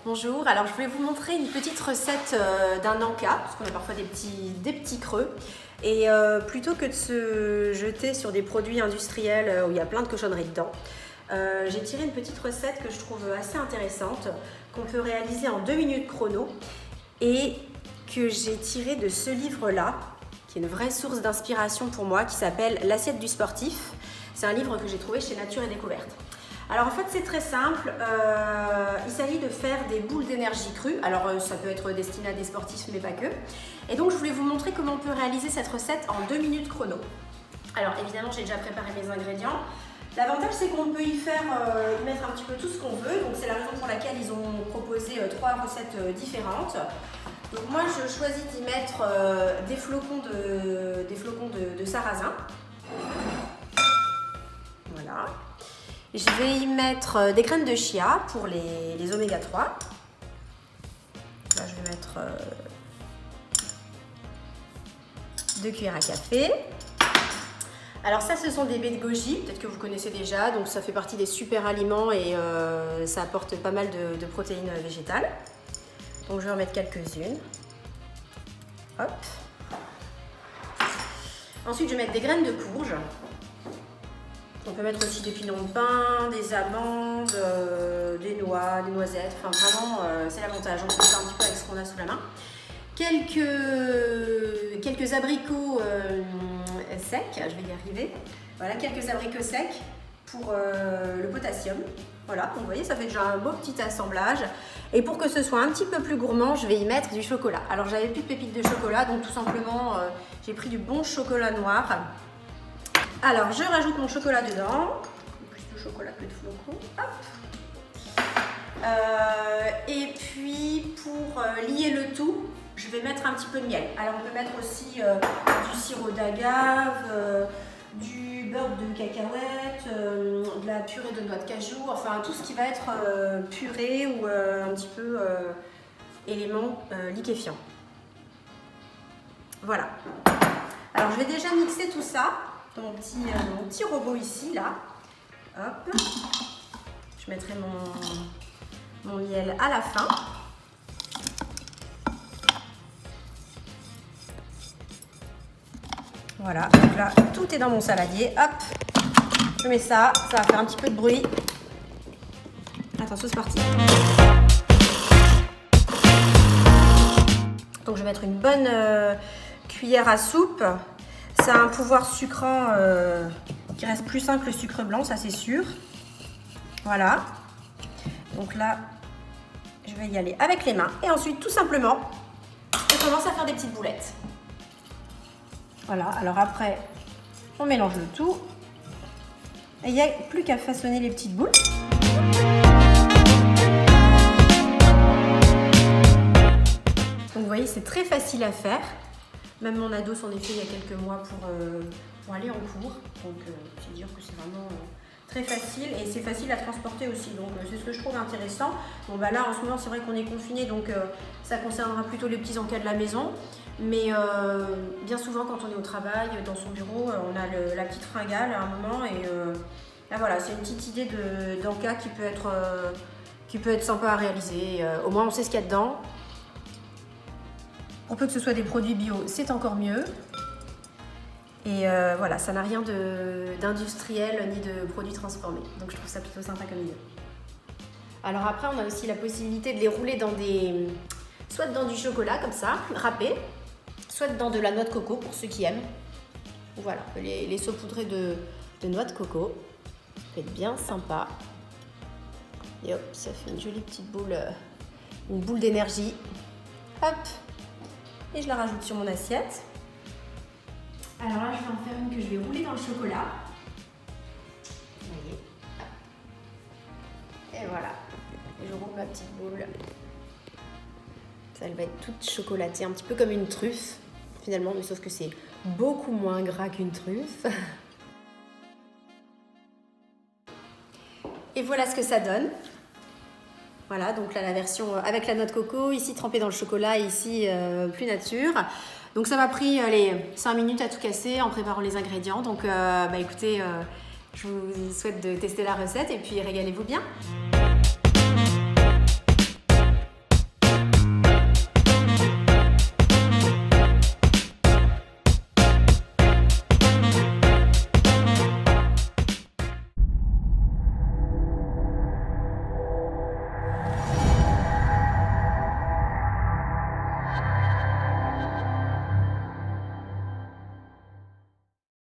Bonjour, alors je voulais vous montrer une petite recette d'un encas, parce qu'on a parfois des petits creux. Et plutôt que de se jeter sur des produits industriels où il y a plein de cochonneries dedans, j'ai tiré une petite recette que je trouve assez intéressante, qu'on peut réaliser en 2 minutes chrono, et que j'ai tiré de ce livre-là, qui est une vraie source d'inspiration pour moi, qui s'appelle L'assiette du sportif. C'est un livre que j'ai trouvé chez Nature et Découverte. Alors en fait c'est très simple, il s'agit de faire des boules d'énergie crue. Alors ça peut être destiné à des sportifs mais pas que. Et donc je voulais vous montrer comment on peut réaliser cette recette en 2 minutes chrono. Alors évidemment j'ai déjà préparé mes ingrédients. L'avantage c'est qu'on peut y mettre un petit peu tout ce qu'on veut. Donc c'est la raison pour laquelle ils ont proposé 3 recettes différentes. Donc moi je choisis d'y mettre des flocons de sarrasin. Voilà. Je vais y mettre des graines de chia pour les oméga 3. Là, je vais mettre 2 cuillères à café. Alors ça, ce sont des baies de goji, peut-être que vous connaissez déjà. Donc ça fait partie des super aliments et ça apporte pas mal de protéines végétales. Donc je vais en mettre quelques-unes. Hop. Ensuite, je vais mettre des graines de courge. On peut mettre aussi des pignons de pain, des amandes, des noix, des noisettes. Enfin vraiment, c'est l'avantage. On peut faire un petit peu avec ce qu'on a sous la main. Quelques abricots secs, je vais y arriver. Voilà, quelques abricots secs pour le potassium. Voilà, donc vous voyez, ça fait déjà un beau petit assemblage. Et pour que ce soit un petit peu plus gourmand, je vais y mettre du chocolat. Alors j'avais plus de pépites de chocolat, donc tout simplement, j'ai pris du bon chocolat noir. Alors, je rajoute mon chocolat dedans, plus de chocolat que de flocons. Hop. Et puis, pour lier le tout, je vais mettre un petit peu de miel. Alors, on peut mettre aussi du sirop d'agave, du beurre de cacahuète, de la purée de noix de cajou, enfin tout ce qui va être purée ou un petit peu élément liquéfiant. Voilà. Alors, je vais déjà mixer tout ça dans mon petit robot ici, là. Hop. Je mettrai mon miel à la fin. Voilà, donc là, tout est dans mon saladier. Hop, je mets ça, ça va faire un petit peu de bruit. Attention, c'est parti. Donc, je vais mettre une bonne cuillère à soupe. Ça a un pouvoir sucrant qui reste plus sain que le sucre blanc, ça c'est sûr. Voilà. Donc là, je vais y aller avec les mains. Et ensuite, tout simplement, je commence à faire des petites boulettes. Voilà, alors après, on mélange le tout. Et il n'y a plus qu'à façonner les petites boules. Donc vous voyez, c'est très facile à faire. Même mon ado s'en est fait il y a quelques mois pour aller en cours. Donc c'est dire que c'est vraiment très facile et c'est facile à transporter aussi. Donc c'est ce que je trouve intéressant. Bon bah là en ce moment c'est vrai qu'on est confiné, donc ça concernera plutôt les petits encas de la maison. Mais bien souvent quand on est au travail, dans son bureau, on a la petite fringale à un moment et là voilà, c'est une petite idée d'encas qui peut être sympa à réaliser. Au moins on sait ce qu'il y a dedans. Pour peu que ce soit des produits bio, c'est encore mieux. Et voilà, ça n'a rien d'industriel ni de produits transformés. Donc je trouve ça plutôt sympa comme idée. Alors après, on a aussi la possibilité de les rouler soit dans du chocolat comme ça, râpé, soit dans de la noix de coco pour ceux qui aiment. Voilà, on peut les saupoudrer de noix de coco. Ça peut être bien sympa. Et hop, ça fait une jolie petite boule, une boule d'énergie. Hop! Et je la rajoute sur mon assiette. Alors là, je vais en faire une que je vais rouler dans le chocolat. Vous voyez. Et voilà. Et je roule ma petite boule. Ça, elle va être toute chocolatée, un petit peu comme une truffe, finalement, mais sauf que c'est beaucoup moins gras qu'une truffe. Et voilà ce que ça donne. Voilà, donc là la version avec la noix de coco, ici trempée dans le chocolat, ici plus nature. Donc ça m'a pris 5 minutes à tout casser en préparant les ingrédients. Donc écoutez, je vous souhaite de tester la recette et puis régalez-vous bien.